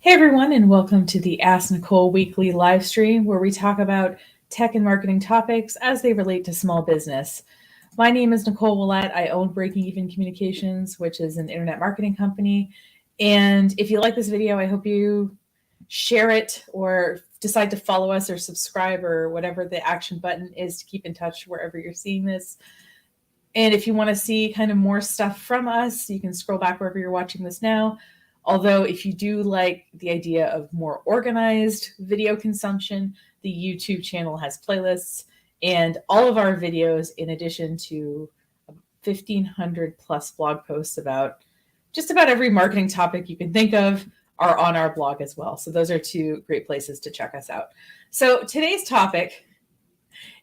Hey everyone, and welcome to the Ask Nicole weekly live stream where we talk about tech and marketing topics as they relate to small business. My name is Nicole Willett. I own Breaking Even Communications, which is an internet marketing company. And if you like this video, I hope you share it or decide to follow us or subscribe or whatever the action button is to keep in touch wherever you're seeing this. And if you want to see kind of more stuff from us, you can scroll back wherever you're watching this now. Although if you do like the idea of more organized video consumption, the YouTube channel has playlists, and all of our videos, in addition to 1,500 plus blog posts about just about every marketing topic you can think of, are on our blog as well. So those are two great places to check us out. So today's topic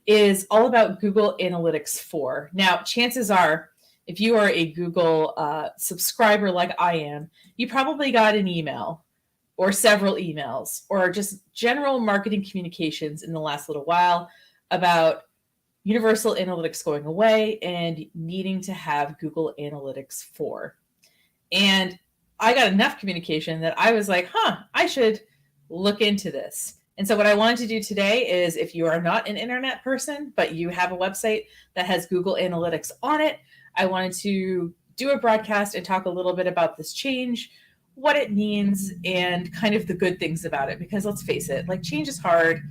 is all about Google Analytics 4. Now, chances are, if you are a Google subscriber like I am, you probably got an email or several emails or just general marketing communications in the last little while about Universal Analytics going away and needing to have Google Analytics 4. And I got enough communication that I was like, I should look into this. And so what I wanted to do today is, if you are not an internet person, but you have a website that has Google Analytics on it, I wanted to do a broadcast and talk a little bit about this change, what it means, and kind of the good things about it. Because let's face it, like, change is hard.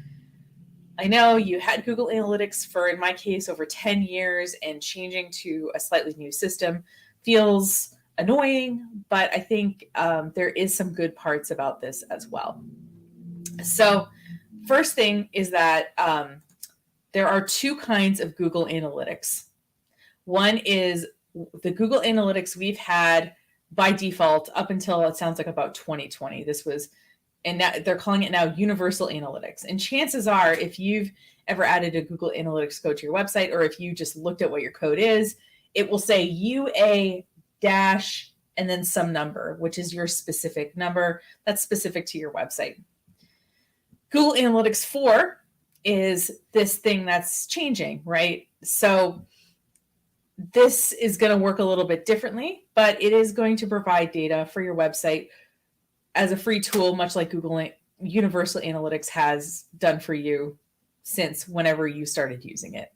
I know you had Google Analytics for, in my case, over 10 years, and changing to a slightly new system feels annoying, but I think there is some good parts about this as well. So first thing is that there are two kinds of Google Analytics. One is the Google Analytics we've had by default up until, it sounds like, about 2020. This was, and now they're calling it now Universal Analytics. And chances are, if you've ever added a Google Analytics code to your website, or if you just looked at what your code is, it will say UA dash and then some number, which is your specific number that's specific to your website. Google Analytics 4 is this thing that's changing, right? So this is going to work a little bit differently, but it is going to provide data for your website as a free tool, much like Google Universal Analytics has done for you since whenever you started using it.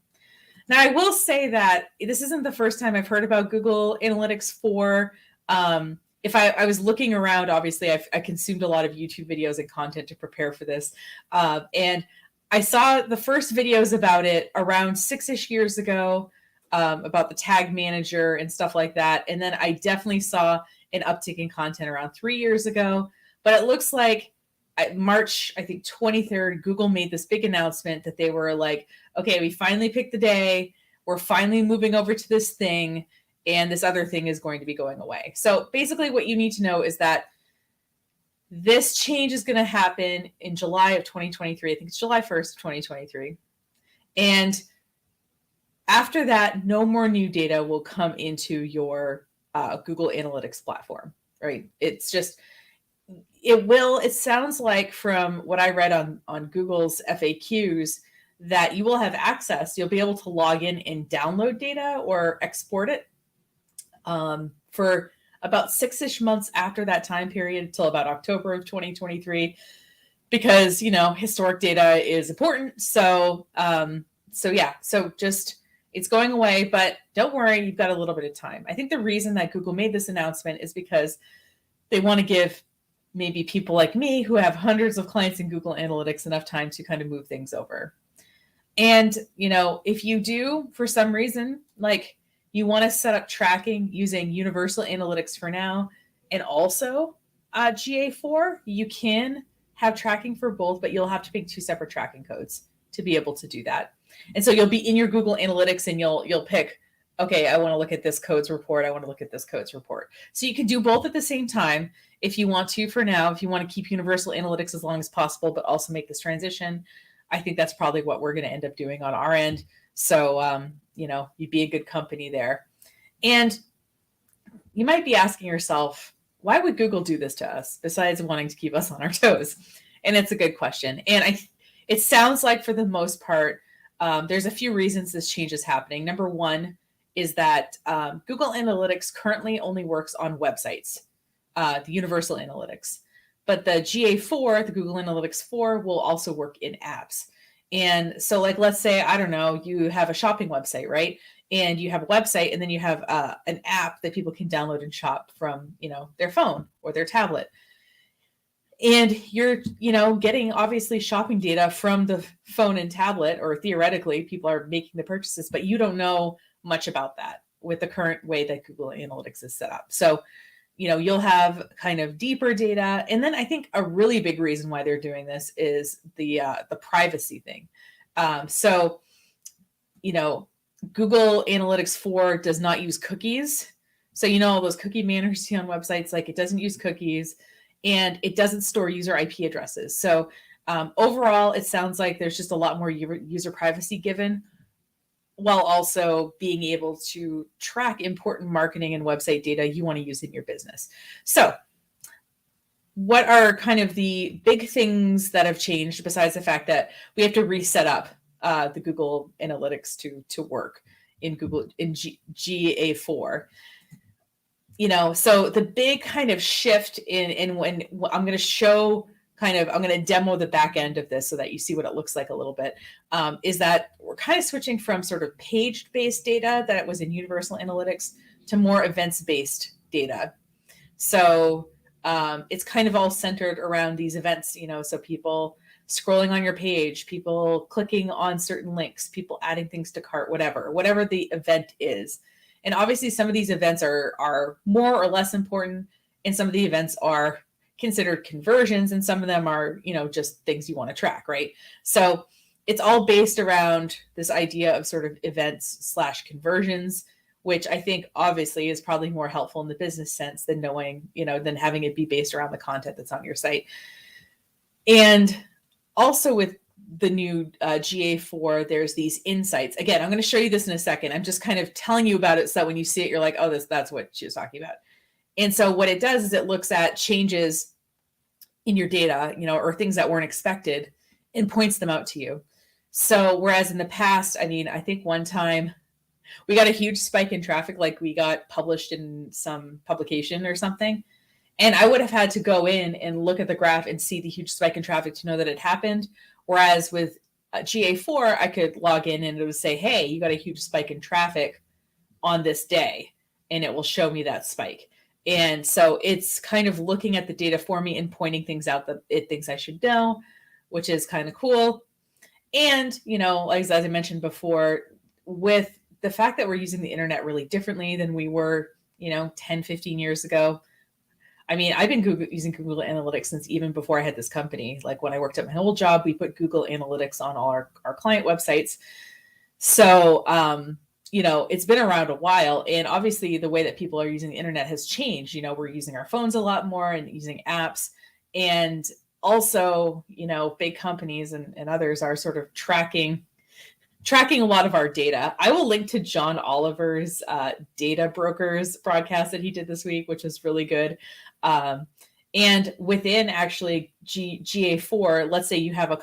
Now, I will say that this isn't the first time I've heard about Google Analytics 4. If I was looking around, obviously I consumed a lot of YouTube videos and content to prepare for this. And I saw the first videos about it around 6-ish years ago, about the tag manager and stuff like that. And then I definitely saw an uptick in content around 3 years ago. But it looks like March, I think 23rd, Google made this big announcement that they were like, okay, we finally picked the day. We're finally moving over to this thing. And this other thing is going to be going away. So basically what you need to know is that this change is going to happen in July of 2023. I think it's July 1st of 2023. And after that, no more new data will come into your Google Analytics platform, right? It's just, it sounds like, from what I read on Google's FAQs, that you will have access. You'll be able to log in and download data or export it for about 6-ish months after that time period, until about October of 2023, because, historic data is important. So just, it's going away, but don't worry, you've got a little bit of time. I think the reason that Google made this announcement is because they want to give maybe people like me, who have hundreds of clients in Google Analytics, enough time to kind of move things over. And, if you do, for some reason, like, you want to set up tracking using Universal Analytics for now, and also GA4, you can have tracking for both, but you'll have to pick 2 separate tracking codes to be able to do that. And so you'll be in your Google Analytics and you'll pick, okay, I want to look at this codes report. I want to look at this codes report. So you can do both at the same time if you want to. For now, if you want to keep Universal Analytics as long as possible, but also make this transition, I think that's probably what we're going to end up doing on our end. So, you'd be a good company there. And you might be asking yourself, why would Google do this to us besides wanting to keep us on our toes? And it's a good question. And it sounds like, for the most part, there's a few reasons this change is happening. Number one is that Google Analytics currently only works on websites, the Universal Analytics. but the GA4, the Google Analytics 4, will also work in apps. And so, like, let's say, I don't know, you have a shopping website, right? And you have a website, and then you have an app that people can download and shop from, their phone or their tablet. And you're, getting obviously shopping data from the phone and tablet, or theoretically, people are making the purchases, but you don't know much about that with the current way that Google Analytics is set up. So, you'll have kind of deeper data. And then I think a really big reason why they're doing this is the privacy thing. So, Google Analytics 4 does not use cookies. So, all those cookie manners you see on websites, like, it doesn't use cookies, and it doesn't store user IP addresses. So overall, it sounds like there's just a lot more user privacy given, while also being able to track important marketing and website data you want to use in your business. So what are kind of the big things that have changed, besides the fact that we have to reset up the Google Analytics to work in GA4? So the big kind of shift in when I'm going to show I'm going to demo the back end of this so that you see what it looks like a little bit, is that we're kind of switching from sort of page-based data that was in Universal Analytics to more events-based data. So it's kind of all centered around these events, so people scrolling on your page, people clicking on certain links, people adding things to cart, whatever the event is. And obviously some of these events are more or less important, and some of the events are considered conversions, and some of them are, just things you want to track, right? So it's all based around this idea of sort of events/conversions, which I think obviously is probably more helpful in the business sense than knowing, than having it be based around the content that's on your site. And also with the new GA4, there's these insights. Again, I'm going to show you this in a second. I'm just kind of telling you about it so that when you see it, you're like, oh, that's what she was talking about. And so what it does is it looks at changes in your data, or things that weren't expected, and points them out to you. So whereas in the past, I think one time we got a huge spike in traffic, like we got published in some publication or something, and I would have had to go in and look at the graph and see the huge spike in traffic to know that it happened. Whereas with GA4, I could log in and it would say, hey, you got a huge spike in traffic on this day, and it will show me that spike. And so it's kind of looking at the data for me and pointing things out that it thinks I should know, which is kind of cool. And, as I mentioned before, with the fact that we're using the internet really differently than we were, 10, 15 years ago. I've been using Google Analytics since even before I had this company. Like when I worked at my old job, we put Google Analytics on all our client websites. So, it's been around a while. And obviously the way that people are using the internet has changed. We're using our phones a lot more and using apps. And also, big companies and others are sort of tracking a lot of our data. I will link to John Oliver's Data Brokers broadcast that he did this week, which was really good. And within actually GA4, let's say you have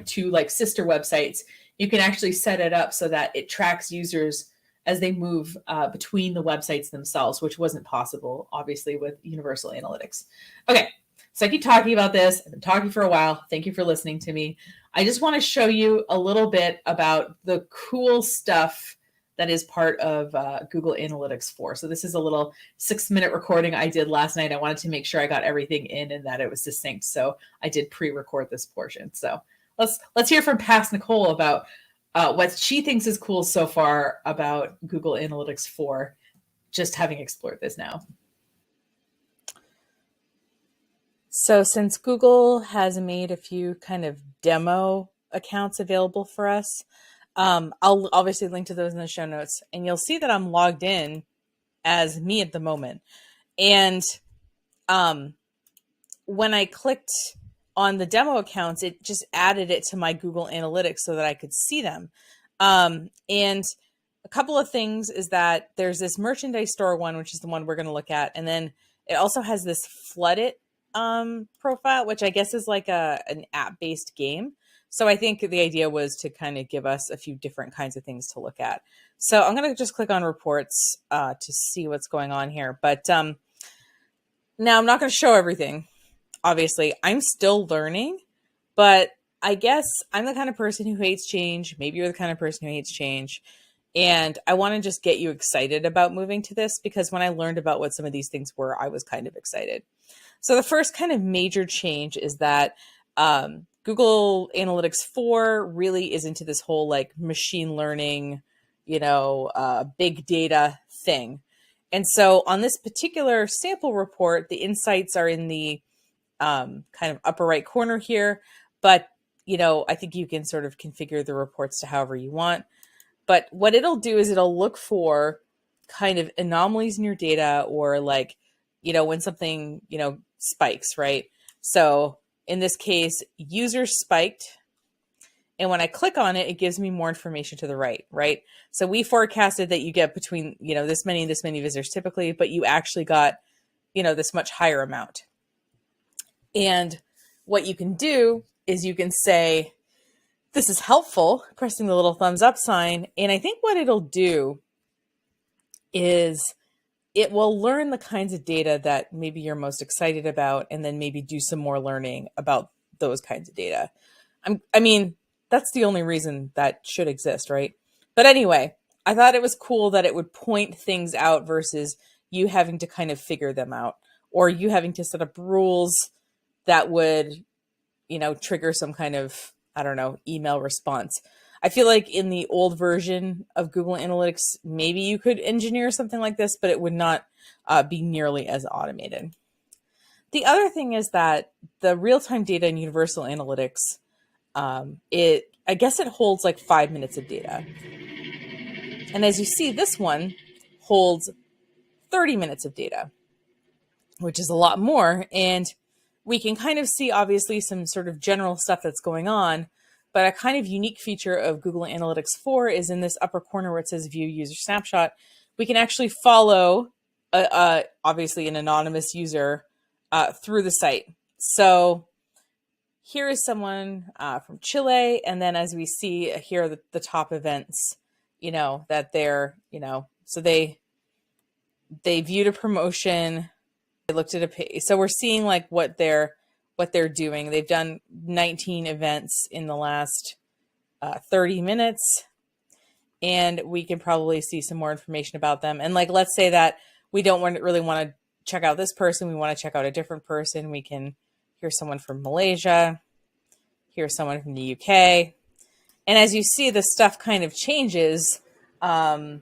two sister websites, you can actually set it up so that it tracks users as they move between the websites themselves, which wasn't possible, obviously, with Universal Analytics. Okay, so I keep talking about this. I've been talking for a while. Thank you for listening to me. I just want to show you a little bit about the cool stuff that is part of Google Analytics 4. So this is a little 6-minute recording I did last night. I wanted to make sure I got everything in and that it was succinct. So I did pre-record this portion. So let's hear from past Nicole about what she thinks is cool so far about Google Analytics 4, just having explored this now. So since Google has made a few kind of demo accounts available for us, I'll obviously link to those in the show notes, and you'll see that I'm logged in as me at the moment. And when I clicked on the demo accounts, it just added it to my Google Analytics so that I could see them. And a couple of things is that there's this merchandise store one, which is the one we're going to look at. And then it also has this flooded profile, which I guess is like an app-based game. So I think the idea was to kind of give us a few different kinds of things to look at. So I'm going to just click on reports to see what's going on here. But now I'm not going to show everything. obviously I'm still learning, but I guess I'm the kind of person who hates change. Maybe you're the kind of person who hates change. And I want to just get you excited about moving to this, because when I learned about what some of these things were, I was kind of excited. So the first kind of major change is that Google Analytics 4 really is into this whole like machine learning, big data thing. And so on this particular sample report, the insights are in the kind of upper right corner here. But, I think you can sort of configure the reports to however you want. But what it'll do is it'll look for kind of anomalies in your data, or like, when something, spikes, right? So in this case, users spiked. And when I click on it, it gives me more information to the right, right? So we forecasted that you get between, this many visitors typically, but you actually got, this much higher amount. And what you can do is you can say, this is helpful, pressing the little thumbs up sign. And I think what it'll do is it will learn the kinds of data that maybe you're most excited about, and then maybe do some more learning about those kinds of data. I mean, that's the only reason that should exist, right? But anyway, I thought it was cool that it would point things out versus you having to kind of figure them out, or you having to set up rules that would, trigger some kind of, I don't know, email response. I feel like in the old version of Google Analytics, maybe you could engineer something like this, but it would not be nearly as automated. The other thing is that the real-time data in Universal Analytics, I guess it holds like 5 minutes of data. And as you see, this one holds 30 minutes of data, which is a lot more. And we can kind of see, obviously, some sort of general stuff that's going on. But a kind of unique feature of Google Analytics 4 is in this upper corner where it says View User Snapshot. We can actually follow, obviously, an anonymous user through the site. So here is someone from Chile. And then as we see here are the top events, that they're, so they viewed a promotion. They looked at a page. So we're seeing like what they're doing. They've done 19 events in the last 30 minutes. And we can probably see some more information about them. And like, let's say that we don't really want to check out this person. We want to check out a different person. We can hear someone from Malaysia, hear someone from the UK. And as you see, the stuff kind of changes. It's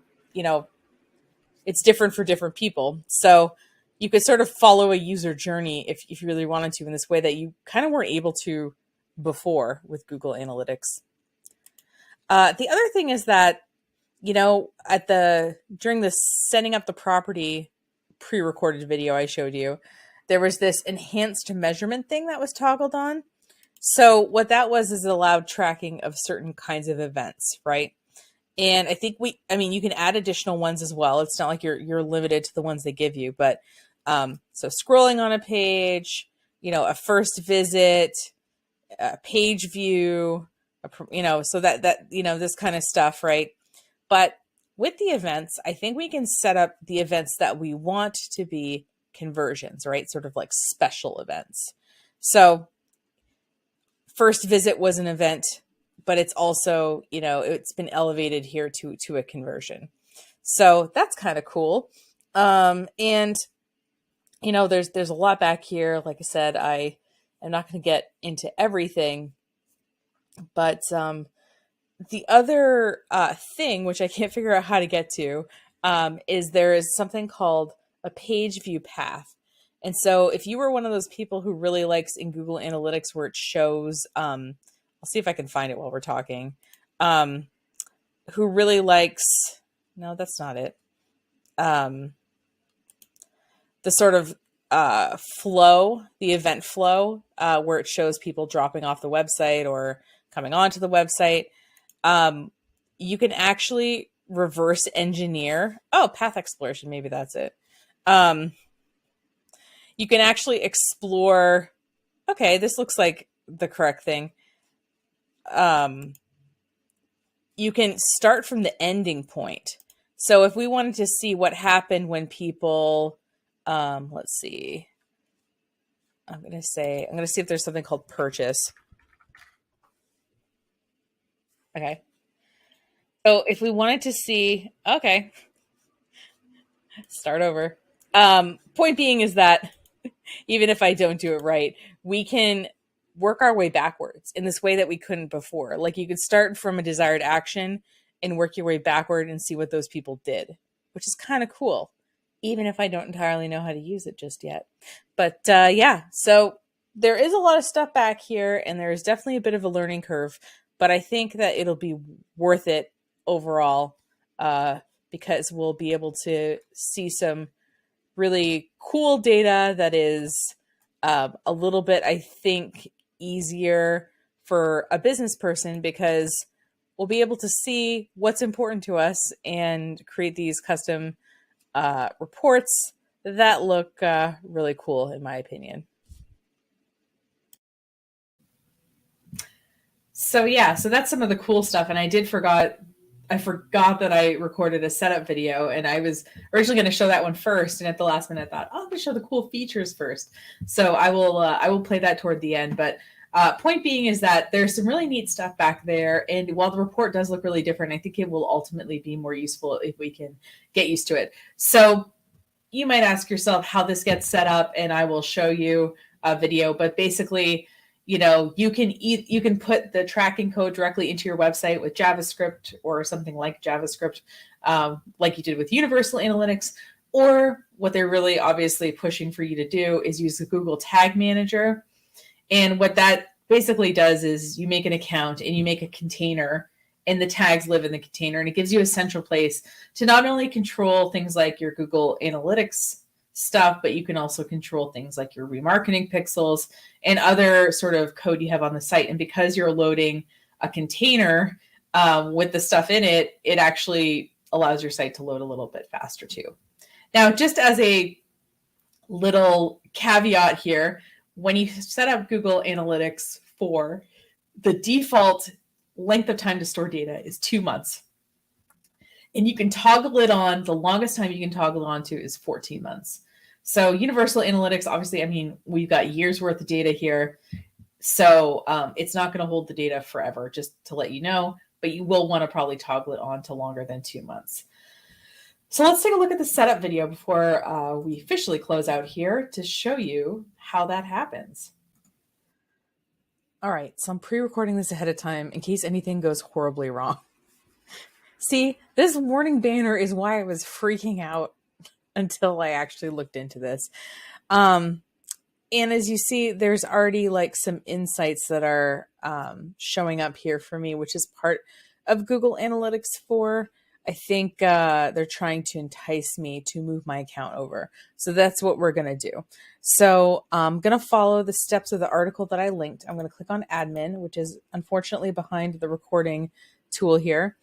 different for different people. So you could sort of follow a user journey if you really wanted to, in this way that you kind of weren't able to before with Google Analytics. The other thing is that, during the setting up the property pre-recorded video I showed you, there was this enhanced measurement thing that was toggled on. So what that was is it allowed tracking of certain kinds of events, right? And I think you can add additional ones as well. It's not like you're limited to the ones they give you, but so scrolling on a page, a first visit, a page view, so that this kind of stuff, right? But with the events, I think we can set up the events that we want to be conversions, right? Sort of like special events. So first visit was an event, but it's also, it's been elevated here to a conversion. So that's kind of cool. And there's a lot back here. Like I said, I am not going to get into everything, but the other thing, which I can't figure out how to get to, is there is something called a page view path. And so if you were one of those people who really likes in Google Analytics where it shows, I'll see if I can find it while we're talking, who really likes, no, that's not it. The sort of flow, the event flow, where it shows people dropping off the website or coming onto the website. You can actually reverse engineer. Oh, path exploration. Maybe that's it. You can actually explore. Okay, this looks like the correct thing. You can start from the ending point. So if we wanted to see what happened when people, let's see, I'm going to see if there's something called purchase. Okay. So if we wanted to see, okay, start over. Point being is that even if I don't do it right, we can work our way backwards in this way that we couldn't before. Like you could start from a desired action and work your way backward and see what those people did, which is kind of cool, even if I don't entirely know how to use it just yet. But yeah, so there is a lot of stuff back here, and there is definitely a bit of a learning curve, but I think that it'll be worth it overall because we'll be able to see some really cool data that is a little bit, I think, easier for a business person because we'll be able to see what's important to us and create these custom reports that look really cool, in my opinion. So yeah, so that's some of the cool stuff. And I forgot that I recorded a setup video, and I was originally going to show that one first. And at the last minute, I thought, oh, I'm going to show the cool features first. So I will play that toward the end. But point being is that there's some really neat stuff back there. And while the report does look really different, I think it will ultimately be more useful if we can get used to it. So you might ask yourself how this gets set up, and I will show you a video. But basically, you can put the tracking code directly into your website with JavaScript or something like JavaScript, like you did with Universal Analytics. Or what they're really obviously pushing for you to do is use the Google Tag Manager. And what that basically does is you make an account and you make a container, and the tags live in the container, and it gives you a central place to not only control things like your Google Analytics stuff, but you can also control things like your remarketing pixels and other sort of code you have on the site. And because you're loading a container with the stuff in it, it actually allows your site to load a little bit faster too. Now, just as a little caveat here, when you set up Google Analytics 4, the default length of time to store data is 2 months. And you can toggle it on. The longest time you can toggle on to is 14 months. So Universal Analytics, obviously, I mean, we've got years worth of data here. So it's not going to hold the data forever, just to let you know. But you will want to probably toggle it on to longer than 2 months. So let's take a look at the setup video before we officially close out here to show you how that happens. All right, so I'm pre-recording this ahead of time in case anything goes horribly wrong. See, this warning banner is why I was freaking out until I actually looked into this. And as you see, there's already like some insights that are showing up here for me, which is part of Google Analytics 4. I think they're trying to entice me to move my account over. So that's what we're going to do. So I'm going to follow the steps of the article that I linked. I'm going to click on admin, which is unfortunately behind the recording tool here.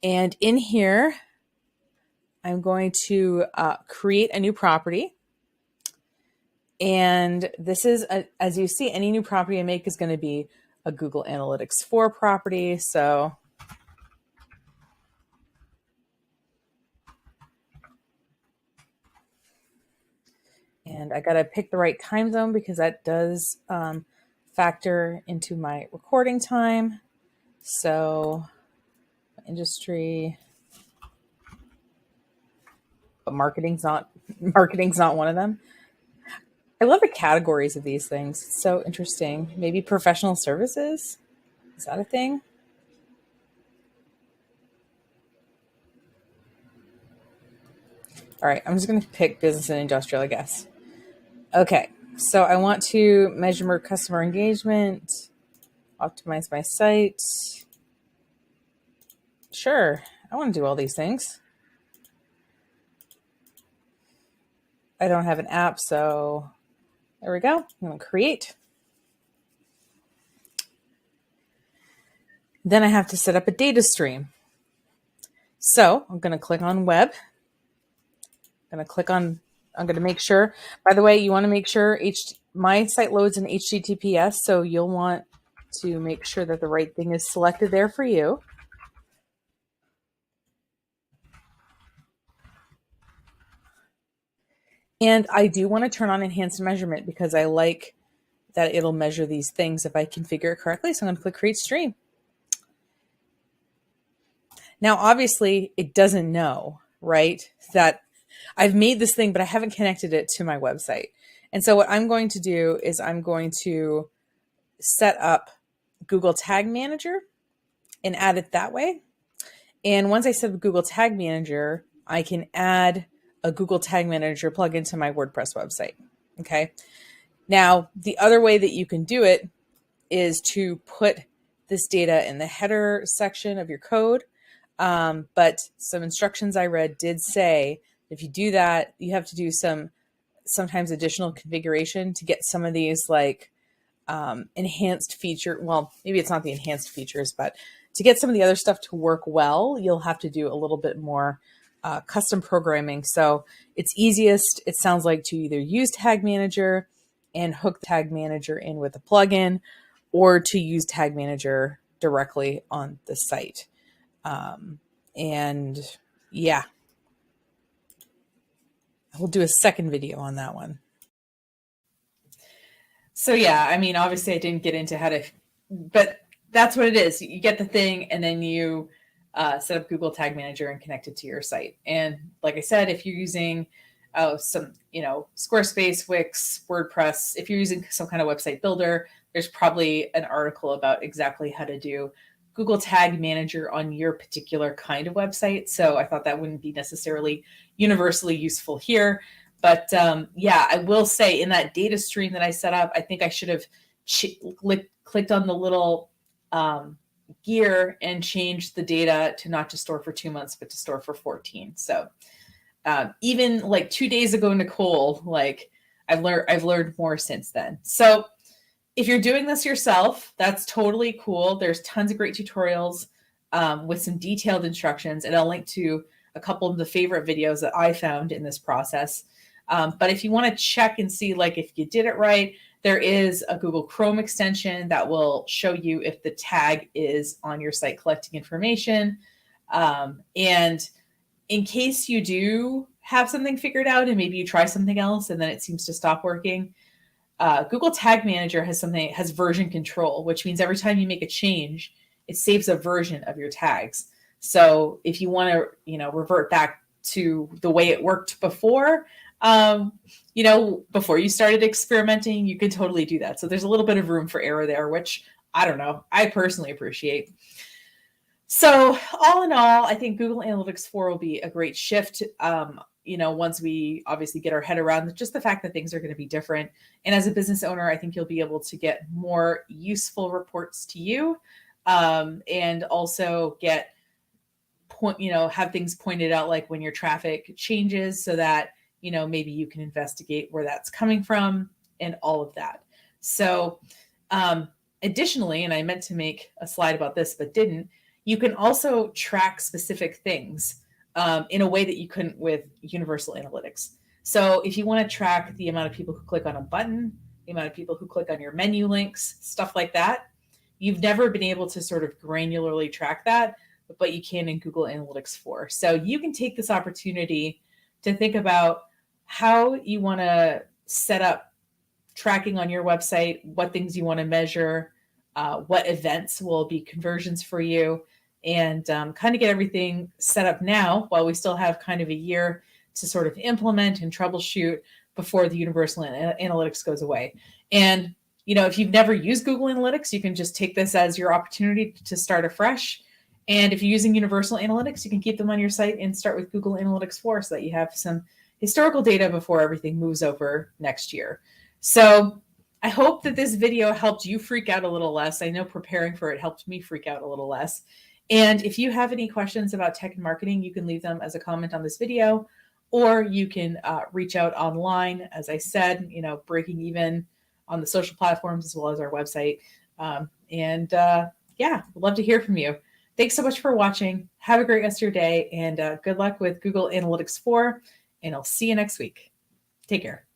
And in here, I'm going to create a new property. And this is, as you see, any new property I make is going to be a Google Analytics 4 property. So and I got to pick the right time zone because that does factor into my recording time. So industry, but marketing's not one of them. I love the categories of these things. It's so interesting. Maybe professional services? Is that a thing? All right, I'm just going to pick business and industrial, I guess. Okay, so I want to measure customer engagement, optimize my site. Sure, I want to do all these things. I don't have an app, so there we go. I'm going to create. Then I have to set up a data stream. So I'm going to click on web. I'm going to make sure, by the way, you want to make sure my site loads in HTTPS. So you'll want to make sure that the right thing is selected there for you. And I do want to turn on enhanced measurement because I like that it'll measure these things if I configure it correctly. So I'm going to click create stream. Now, obviously it doesn't know, right, that I've made this thing, but I haven't connected it to my website. And so what I'm going to do is I'm going to set up Google Tag Manager and add it that way. And once I set up Google Tag Manager, I can add a Google Tag Manager plugin to my WordPress website. Okay. Now, the other way that you can do it is to put this data in the header section of your code. But some instructions I read did say if you do that, you have to do sometimes additional configuration to get some of these like enhanced feature. Well, maybe it's not the enhanced features, but to get some of the other stuff to work well, you'll have to do a little bit more custom programming. So it's easiest, it sounds like, to either use Tag Manager and hook Tag Manager in with a plugin, or to use Tag Manager directly on the site. And yeah, we'll do a second video on that one. So yeah, I mean, obviously I didn't get into how to, but that's what it is. You get the thing and then you set up Google Tag Manager and connect it to your site. And like I said, if you're using some, Squarespace, Wix, WordPress, if you're using some kind of website builder, there's probably an article about exactly how to do Google Tag Manager on your particular kind of website. So I thought that wouldn't be necessarily universally useful here. But yeah, I will say in that data stream that I set up, I think I should have clicked on the little gear and changed the data to not to store for 2 months, but to store for 14. So even like 2 days ago, Nicole, like I've learned more since then. So if you're doing this yourself, that's totally cool. There's tons of great tutorials with some detailed instructions, and I'll link to a couple of the favorite videos that I found in this process. But if you want to check and see like if you did it right, there is a Google Chrome extension that will show you if the tag is on your site collecting information. And in case you do have something figured out and maybe you try something else and then it seems to stop working, Google Tag Manager has version control, which means every time you make a change, it saves a version of your tags. So if you want to, revert back to the way it worked before, before you started experimenting, you can totally do that. So there's a little bit of room for error there, which I personally appreciate. So all in all, I think Google Analytics 4 will be a great shift. Once we obviously get our head around just the fact that things are going to be different. And as a business owner, I think you'll be able to get more useful reports to you, and also have things pointed out like when your traffic changes so that, maybe you can investigate where that's coming from and all of that. So additionally, and I meant to make a slide about this, but didn't, you can also track specific things in a way that you couldn't with Universal Analytics. So if you want to track the amount of people who click on a button, the amount of people who click on your menu links, stuff like that, you've never been able to sort of granularly track that, but you can in Google Analytics 4. So you can take this opportunity to think about how you want to set up tracking on your website, what things you want to measure, what events will be conversions for you, and kind of get everything set up now while we still have kind of a year to sort of implement and troubleshoot before the Universal Analytics goes away. And, if you've never used Google Analytics, you can just take this as your opportunity to start afresh. And if you're using Universal Analytics, you can keep them on your site and start with Google Analytics 4 so that you have some historical data before everything moves over next year. So I hope that this video helped you freak out a little less. I know preparing for it helped me freak out a little less. And if you have any questions about tech and marketing, you can leave them as a comment on this video, or you can reach out online, as I said, breaking even on the social platforms as well as our website. Yeah, we'd love to hear from you. Thanks so much for watching. Have a great rest of your day, and good luck with Google Analytics 4, and I'll see you next week. Take care.